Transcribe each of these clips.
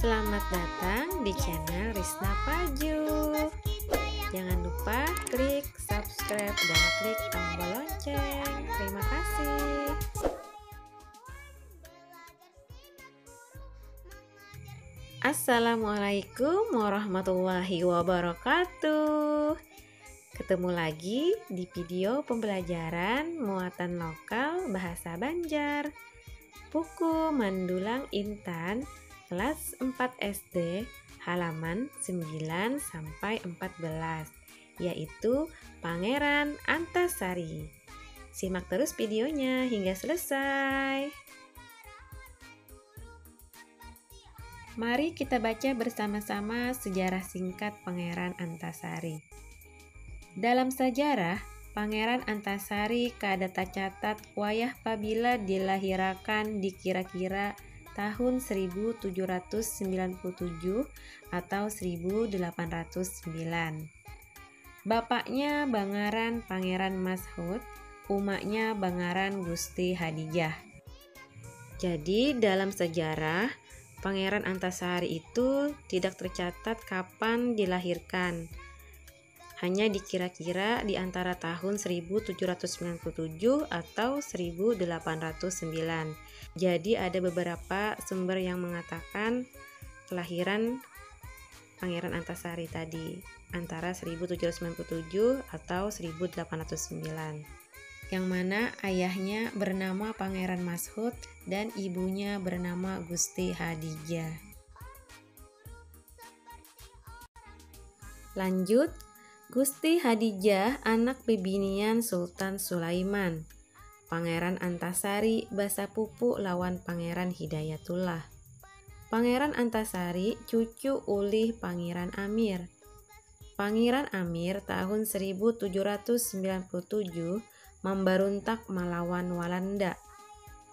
Selamat datang di channel Risna Paju. Jangan lupa klik subscribe dan klik tombol lonceng. Terima kasih. Assalamualaikum warahmatullahi wabarakatuh. Ketemu lagi di video pembelajaran muatan lokal bahasa Banjar. Buku Mandulang Intan kelas 4 SD halaman 9 sampai 14, yaitu Pangeran Antasari. Simak terus videonya hingga selesai. Mari kita baca bersama-sama sejarah singkat Pangeran Antasari. Dalam sejarah, Pangeran Antasari kada tercatat wayah pabila dilahirakan di kira-kira tahun 1797 atau 1809. Bapaknya Bangaran Pangeran Mashud, umaknya Bangaran Gusti Hadijah. Jadi dalam sejarah, Pangeran Antasari itu tidak tercatat kapan dilahirkan. Hanya dikira-kira di antara tahun 1797 atau 1809. Jadi ada beberapa sumber yang mengatakan kelahiran Pangeran Antasari tadi antara 1797 atau 1809. Yang mana ayahnya bernama Pangeran Mashud dan ibunya bernama Gusti Hadijah. Lanjut, Gusti Hadijah anak bebinian Sultan Sulaiman. Pangeran Antasari basa pupu lawan Pangeran Hidayatullah. Pangeran Antasari cucu ulih Pangeran Amir. Pangeran Amir tahun 1797 memberontak melawan Walanda.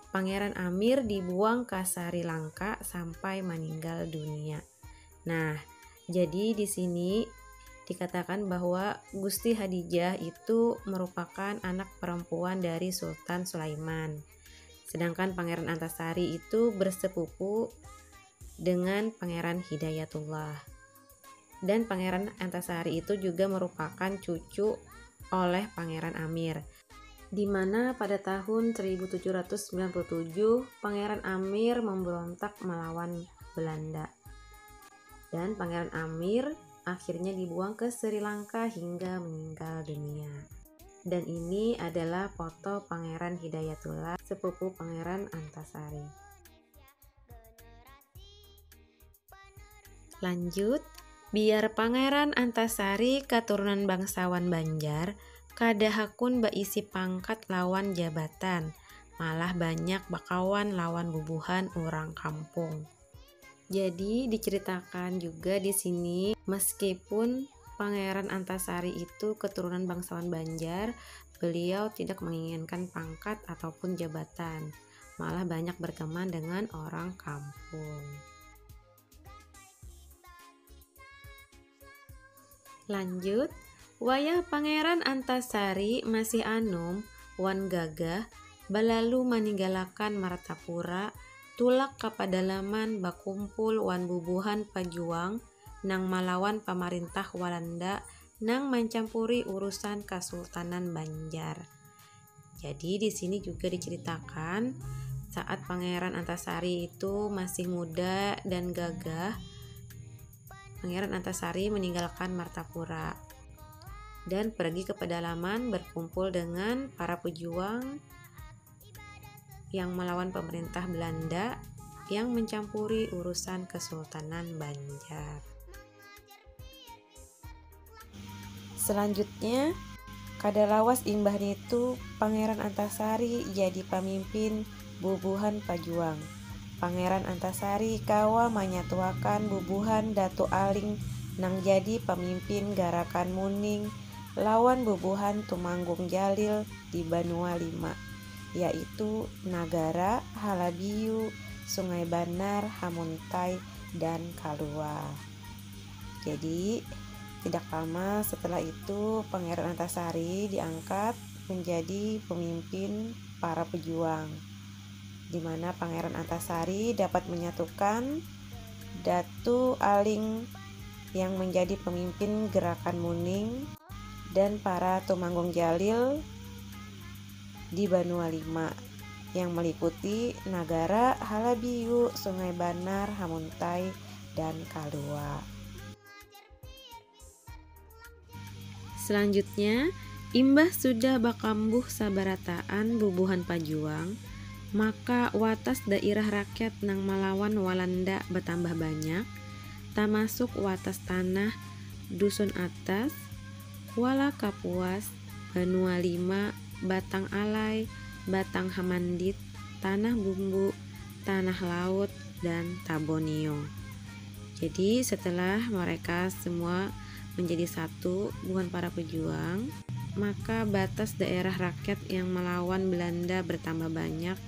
Pangeran Amir dibuang ke Sri Lanka sampai meninggal dunia. Nah, jadi di sini dikatakan bahwa Gusti Hadijah itu merupakan anak perempuan dari Sultan Sulaiman. Sedangkan Pangeran Antasari itu bersepupu dengan Pangeran Hidayatullah. Dan Pangeran Antasari itu juga merupakan cucu oleh Pangeran Amir. Di mana pada tahun 1797 Pangeran Amir memberontak melawan Belanda. Dan Pangeran Amir akhirnya dibuang ke Sri Lanka hingga meninggal dunia. Dan ini adalah foto Pangeran Hidayatullah, sepupu Pangeran Antasari. Lanjut, biar Pangeran Antasari keturunan bangsawan Banjar, kada hakun baisi pangkat lawan jabatan, malah banyak bakawan lawan bubuhan orang kampung. Jadi diceritakan juga di sini, meskipun Pangeran Antasari itu keturunan bangsawan Banjar, beliau tidak menginginkan pangkat ataupun jabatan, malah banyak berteman dengan orang kampung. Lanjut, wayah Pangeran Antasari masih anom, wan gagah, balalu meninggalkan Martapura, tulak ke pedalaman bakumpul wan bubuhan pajuang nang malawan pemerintah Walanda nang mencampuri urusan Kesultanan Banjar. Jadi di sini juga diceritakan saat Pangeran Antasari itu masih muda dan gagah, Pangeran Antasari meninggalkan Martapura dan pergi ke pedalaman berkumpul dengan para pejuang yang melawan pemerintah Belanda yang mencampuri urusan Kesultanan Banjar. Selanjutnya, kada lawas imbahnya itu Pangeran Antasari jadi pemimpin bubuhan pajuang. Pangeran Antasari kawa menyatuakan bubuhan Datu Aling nang jadi pemimpin gerakan Muning lawan bubuhan Tumanggung Jalil di Banua Lima, yaitu Nagara, Halabiu, Sungai Banar, Hamuntai, dan Kalua. Jadi tidak lama setelah itu Pangeran Antasari diangkat menjadi pemimpin para pejuang, di mana Pangeran Antasari dapat menyatukan Datu Aling yang menjadi pemimpin gerakan Muning, dan para Tumanggung Jalil di Banua Lima yang meliputi Nagara, Halabiu, Sungai Banar, Hamuntai, dan Kalua. Selanjutnya, imbah sudah bakambuh sabarataan bubuhan pajuang, maka watas daerah rakyat nang melawan Walanda bertambah banyak, termasuk watas tanah Dusun Atas, Kuala Kapuas, Banua Lima, Batang Alai, Batang Hamandit, Tanah Bumbu, Tanah Laut, dan Tabonio. Jadi setelah mereka semua menjadi satu, bukan para pejuang, maka batas daerah rakyat yang melawan Belanda bertambah banyak,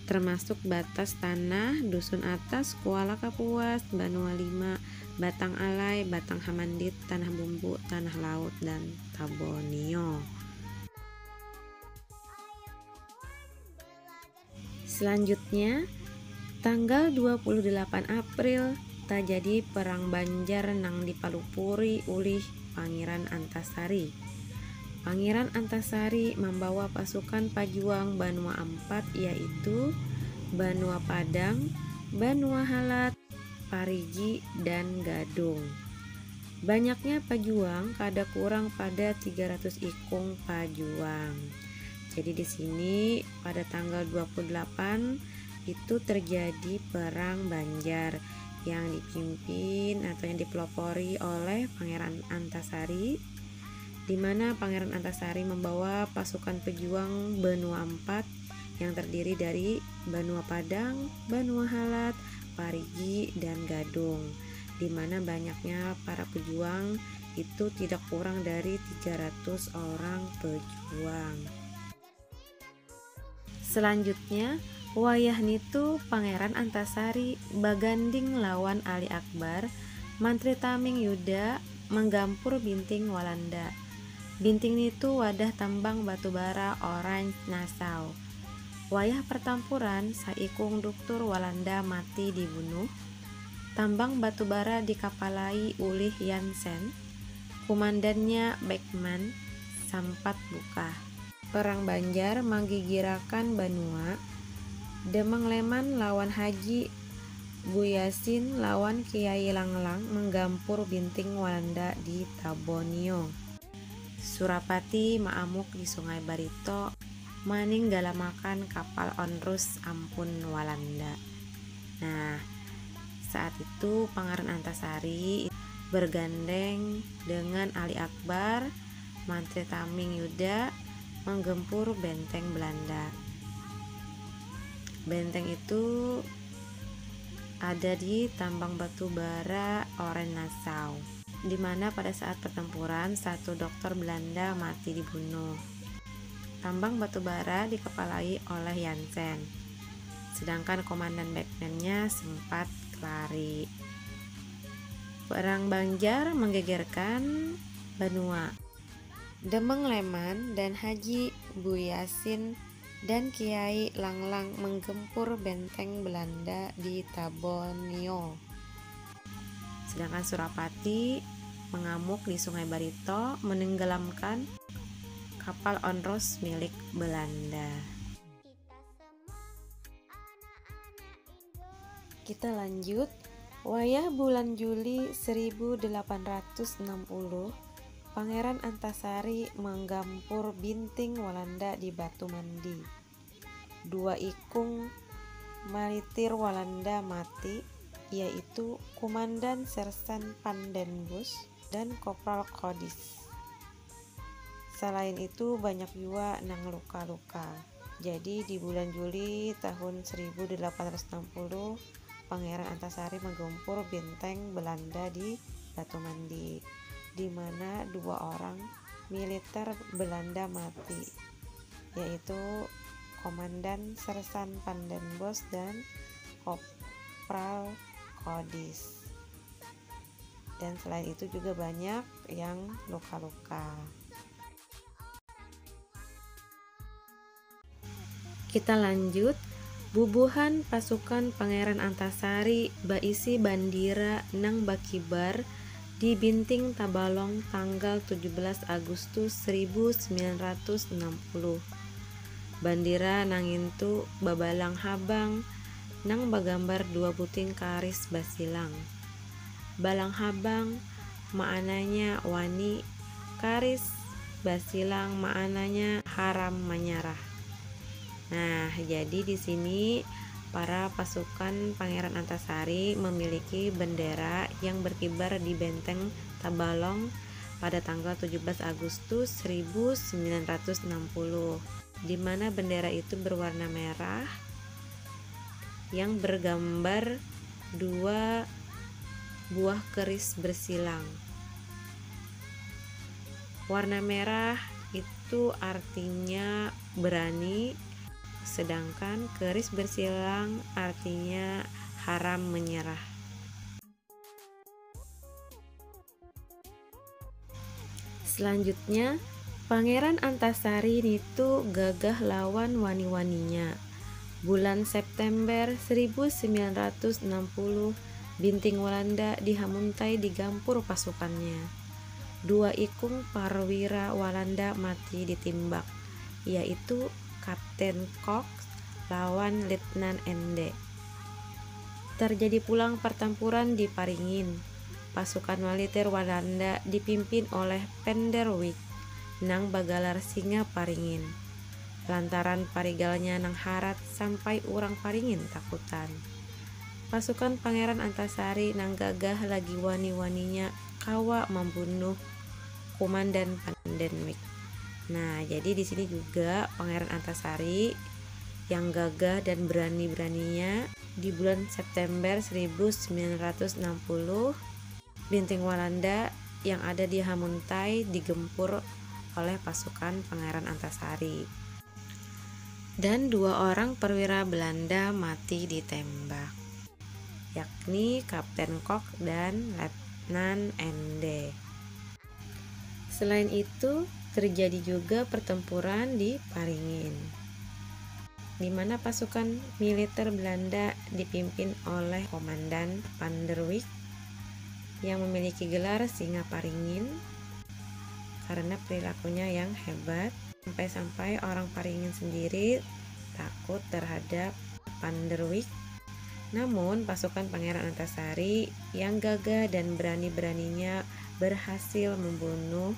termasuk batas tanah Dusun Atas, Kuala Kapuas, Banua Lima, Batang Alai, Batang Hamandit, Tanah Bumbu, Tanah Laut, dan Tabonio. Selanjutnya, tanggal 28 April terjadi perang Banjar nang dipalupuri oleh Pangeran Antasari. Pangeran Antasari membawa pasukan pajuang Banua IV, yaitu Banua Padang, Banua Halat, Parigi, dan Gadung. Banyaknya pajuang kada kurang pada 300 ikung pajuang. Jadi di sini pada tanggal 28 itu terjadi perang Banjar yang dipimpin atau yang dipelopori oleh Pangeran Antasari, di mana Pangeran Antasari membawa pasukan pejuang Banua IV yang terdiri dari Banua Padang, Banua Halat, Parigi, dan Gadung, di mana banyaknya para pejuang itu tidak kurang dari 300 orang pejuang. Selanjutnya, wayah nitu Pangeran Antasari baganding lawan Ali Akbar, Mantri Taming Yuda menggampur binting Walanda. Binting nitu wadah tambang batubara Orange Nassau. Wayah pertempuran saikung Duktur Walanda mati dibunuh. Tambang batubara dikapalai oleh Jansen, komandannya Beckman sampat buka. Perang Banjar menggigirakan Banua. Demang Leman lawan Haji Buyasin lawan Kiai Langlang menggampur binting Walanda di Tabonio. Surapati maamuk di Sungai Barito meninggalamakan kapal onrus ampun Walanda. Nah, saat itu Pangeran Antasari bergandeng dengan Ali Akbar, Mantri Taming Yuda menggempur benteng Belanda. Benteng itu ada di tambang batu bara Orange Nassau, di mana pada saat pertempuran satu dokter Belanda mati dibunuh. Tambang batu bara dikepalai oleh Jansen, sedangkan komandan Beckman-nya sempat lari. Perang Banjar menggegerkan Banua. Demang Leman dan Haji Buyasin dan Kiai Langlang menggempur benteng Belanda di Tabonio. Sedangkan Surapati mengamuk di Sungai Barito menenggelamkan kapal onrus milik Belanda. Kita lanjut. Wayah bulan Juli 1860, Pangeran Antasari menggampur binting Walanda di Batu Mandi. 2 ikung militir Walanda mati, yaitu Komandan Sersan Pandenbos dan Kopral Kodis. Selain itu banyak juga nang luka-luka. Jadi di bulan Juli tahun 1860 Pangeran Antasari menggempur benteng Belanda di Batu Mandi, di mana 2 orang militer Belanda mati, yaitu Komandan Sersan Pandenbos dan Kopral Kodis. Dan selain itu juga banyak yang luka-luka. Kita lanjut. Bubuhan pasukan Pangeran Antasari baisi bandira nang bakibar di Binting Tabalong tanggal 17 Agustus 1960. Bandira nang intu babalang habang nang bagambar dua buting karis basilang. Balang habang maknanya wani, karis basilang maknanya haram menyerah. Nah, jadi di sini para pasukan Pangeran Antasari memiliki bendera yang berkibar di Benteng Tabalong pada tanggal 17 Agustus 1960, di mana bendera itu berwarna merah yang bergambar dua buah keris bersilang. Warna merah itu artinya berani, sedangkan keris bersilang artinya haram menyerah. Selanjutnya, Pangeran Antasari itu gagah lawan wani-waninya. Bulan September 1960, Binting Walanda dihamuntai di gampur pasukannya. Dua ikung perwira Walanda mati ditembak, yaitu Kapten Cox lawan Letnan Ende. Terjadi pulang pertempuran di Paringin. Pasukan militer Walanda dipimpin oleh Penderwyck nang bagalar singa Paringin. Lantaran parigalnya nang harat sampai urang Paringin takutan. Pasukan Pangeran Antasari nang gagah lagi wani-waninya kawa membunuh Komandan Penderwyck. Nah, jadi di sini juga Pangeran Antasari yang gagah dan berani-beraninya di bulan September 1960, Binting Walanda yang ada di Hamuntai digempur oleh pasukan Pangeran Antasari. Dan dua orang perwira Belanda mati ditembak, yakni Kapten Cox dan Letnan Ende. Selain itu, terjadi juga pertempuran di Paringin, di mana pasukan militer Belanda dipimpin oleh Komandan Penderwyck yang memiliki gelar Singa Paringin karena perilakunya yang hebat, sampai-sampai orang Paringin sendiri takut terhadap Penderwyck. Namun pasukan Pangeran Antasari yang gagah dan berani-beraninya berhasil membunuh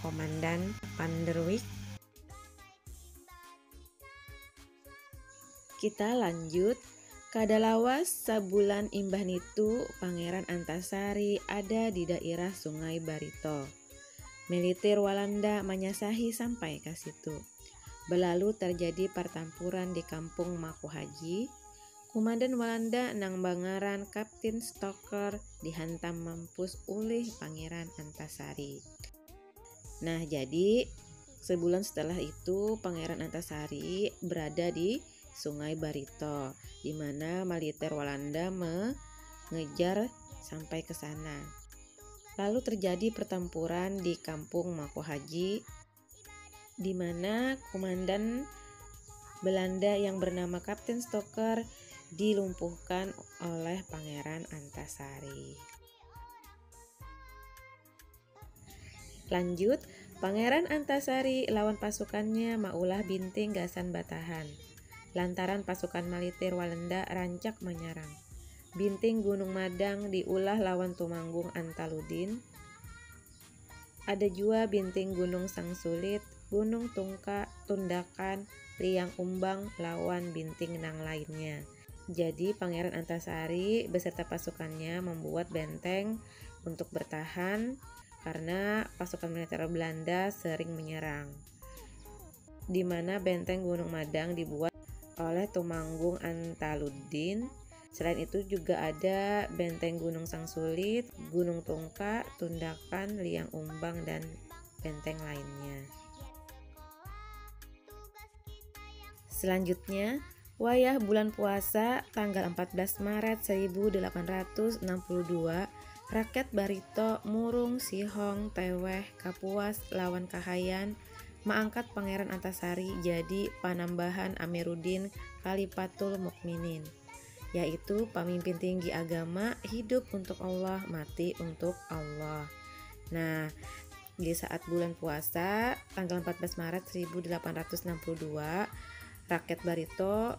Komandan Penderwyck. Kita lanjut. Kadalawas sabulan imbah nitu Pangeran Antasari ada di daerah Sungai Barito. Militer Walanda menyasahi sampai ke situ. Belalu terjadi pertempuran di kampung Makuhaji. Komandan Walanda nang bangaran Kapten Stoker dihantam mampus oleh Pangeran Antasari. Nah, jadi sebulan setelah itu Pangeran Antasari berada di Sungai Barito, di mana militer Walanda mengejar sampai ke sana. Lalu terjadi pertempuran di kampung Makuhaji, di mana komandan Belanda yang bernama Kapten Stoker dilumpuhkan oleh Pangeran Antasari. Lanjut, Pangeran Antasari lawan pasukannya maulah Binting Gasan Batahan. Lantaran pasukan militer Walanda rancak menyerang. Binting Gunung Madang diulah lawan Tumanggung Antaludin. Ada juga Binting Gunung Sangsulit, Gunung Tungka, Tundakan, Liang Umbang lawan Binting nang lainnya. Jadi Pangeran Antasari beserta pasukannya membuat benteng untuk bertahan karena pasukan militer Belanda sering menyerang, di mana benteng Gunung Madang dibuat oleh Tumanggung Antaludin. Selain itu juga ada benteng Gunung Sangsulit, Gunung Tungka, Tundakan, Liang Umbang, dan benteng lainnya. Selanjutnya, wayah bulan puasa tanggal 14 Maret 1862, rakyat Barito murung Sihong Teweh Kapuas lawan Kahayan mengangkat Pangeran Antasari jadi Panembahan Amiruddin Khalifatul Mukminin, yaitu pemimpin tinggi agama, hidup untuk Allah, mati untuk Allah. Nah, di saat bulan puasa tanggal 14 Maret 1862, rakyat Barito,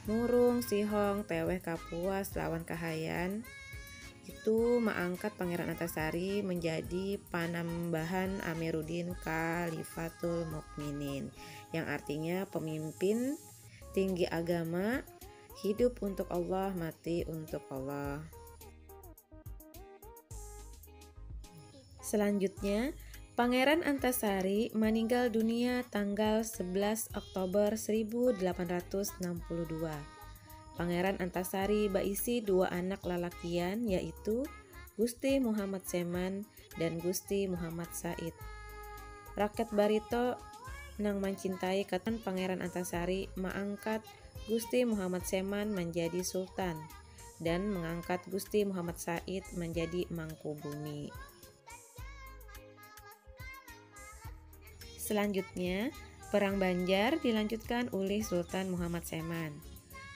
Murung, Sihong, Teweh, Kapuas, lawan Kahayan itu mengangkat Pangeran Antasari menjadi Panembahan Amiruddin Khalifatul Mukminin, yang artinya pemimpin tinggi agama, hidup untuk Allah, mati untuk Allah. Selanjutnya, Pangeran Antasari meninggal dunia tanggal 11 Oktober 1862. Pangeran Antasari berisi dua anak lalakian, yaitu Gusti Muhammad Seman dan Gusti Muhammad Said. Rakyat Barito nang mencintai katan Pangeran Antasari mengangkat Gusti Muhammad Seman menjadi sultan dan mengangkat Gusti Muhammad Said menjadi Mangkubumi. Selanjutnya, Perang Banjar dilanjutkan oleh Sultan Muhammad Seman.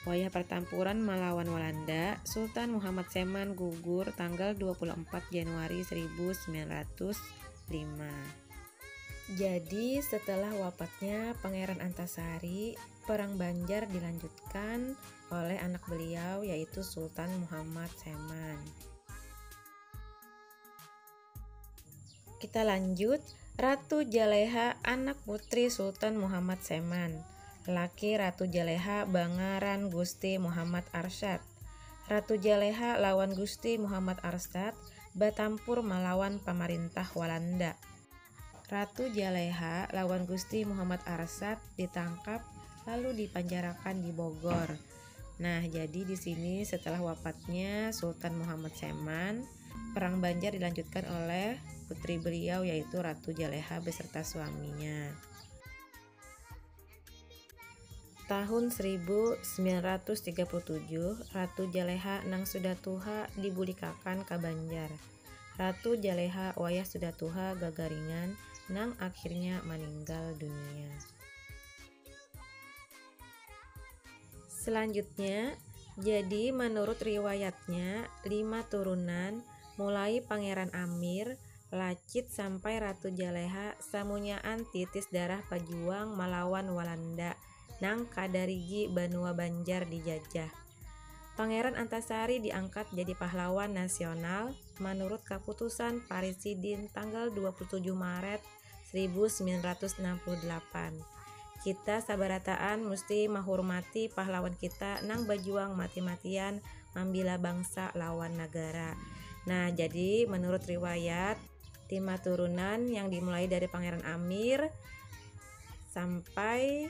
Wayah pertempuran melawan Walanda, Sultan Muhammad Seman gugur tanggal 24 Januari 1905. Jadi setelah wafatnya Pangeran Antasari, Perang Banjar dilanjutkan oleh anak beliau yaitu Sultan Muhammad Seman. Kita lanjut, Ratu Jaleha anak putri Sultan Muhammad Seman. Laki Ratu Jaleha Bangaran Gusti Muhammad Arsyad. Ratu Jaleha lawan Gusti Muhammad Arsyad batampur melawan pemerintah Walanda. Ratu Jaleha lawan Gusti Muhammad Arsyad ditangkap lalu dipenjarakan di Bogor. Nah, jadi di sini setelah wafatnya Sultan Muhammad Seman, Perang Banjar dilanjutkan oleh putri beliau yaitu Ratu Jaleha beserta suaminya. Tahun 1937, Ratu Jaleha nang sudah tuha dibulikakan ke Banjar. Ratu Jaleha wayah sudah tuha gagaringan nang akhirnya meninggal dunia. Selanjutnya, jadi menurut riwayatnya 5 turunan mulai Pangeran Amir, Lacit sampai Ratu Jaleha samunyaan titis darah pejuang melawan Walanda nang kadarigi Banua Banjar dijajah. Pangeran Antasari diangkat jadi pahlawan nasional menurut keputusan Presiden tanggal 27 Maret 1968. Kita sabarataan mesti menghormati pahlawan kita nang berjuang mati-matian membela bangsa lawan negara. Nah, jadi menurut riwayat 5 turunan yang dimulai dari Pangeran Amir sampai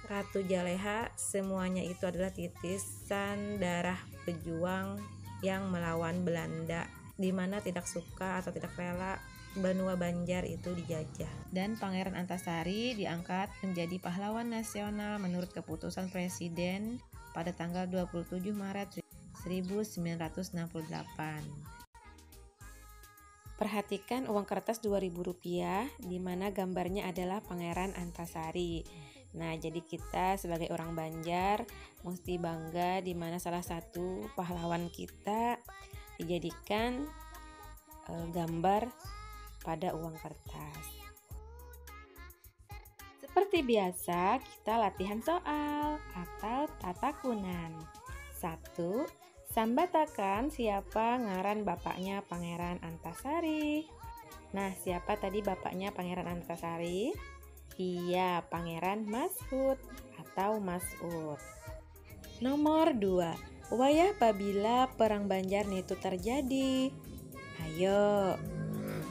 Ratu Jaleha semuanya itu adalah titisan darah pejuang yang melawan Belanda, di mana tidak suka atau tidak rela Banua Banjar itu dijajah. Dan Pangeran Antasari diangkat menjadi pahlawan nasional menurut keputusan Presiden pada tanggal 27 Maret 1968. Perhatikan uang kertas Rp2.000 di mana gambarnya adalah Pangeran Antasari. Nah, jadi kita sebagai orang Banjar mesti bangga di mana salah satu pahlawan kita dijadikan gambar pada uang kertas. Seperti biasa, kita latihan soal atau tatakunan. 1. Sambatakan siapa ngaran bapaknya Pangeran Antasari. Nah, siapa tadi bapaknya Pangeran Antasari? Iya, Pangeran Mas'ud atau Mas'ud. Nomor 2. Wayah pabila Perang Banjar itu terjadi. Ayo,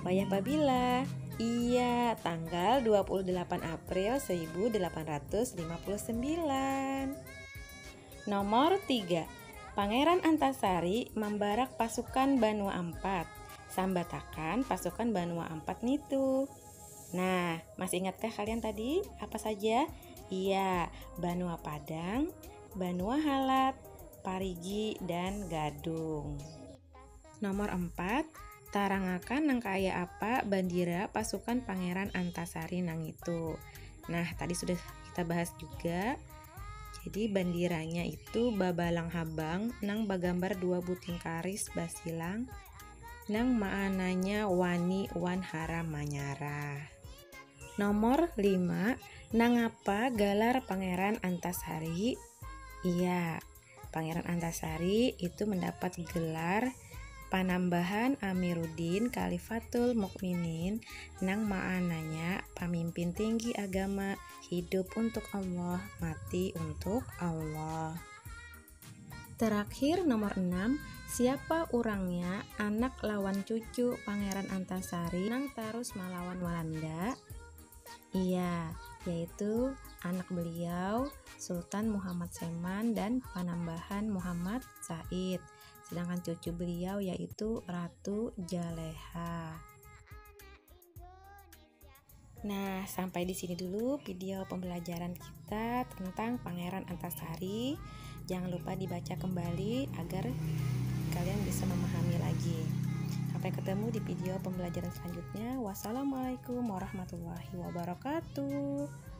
wayah pabila? Iya, tanggal 28 April 1859. Nomor 3. Pangeran Antasari membarak pasukan Banua Ampat. Sambatakan pasukan Banua Ampat nitu. Nah, masih ingatkah kalian tadi apa saja? Iya, Banua Padang, Banua Halat, Parigi, dan Gadung. Nomor 4, tarangakan nang kaya apa bandira pasukan Pangeran Antasari nang itu. Nah, tadi sudah kita bahas juga. Jadi bandiranya itu babalang habang nang bagambar dua buting karis basilang nang maananya wani wan hara manyara. Nomor 5, nangapa gelar Pangeran Antasari? Iya, Pangeran Antasari itu mendapat gelar Panambahan Amiruddin Khalifatul Mukminin nang maananya pamimpin tinggi agama, hidup untuk Allah, mati untuk Allah. Terakhir nomor 6, siapa orangnya anak lawan cucu Pangeran Antasari nang terus melawan Walanda? Iya, yaitu anak beliau Sultan Muhammad Seman dan Panambahan Muhammad Said. Sedangkan cucu beliau yaitu Ratu Jaleha. Nah, sampai di sini dulu video pembelajaran kita tentang Pangeran Antasari. Jangan lupa dibaca kembali agar kalian bisa memahami lagi. Sampai ketemu di video pembelajaran selanjutnya. Wassalamualaikum warahmatullahi wabarakatuh.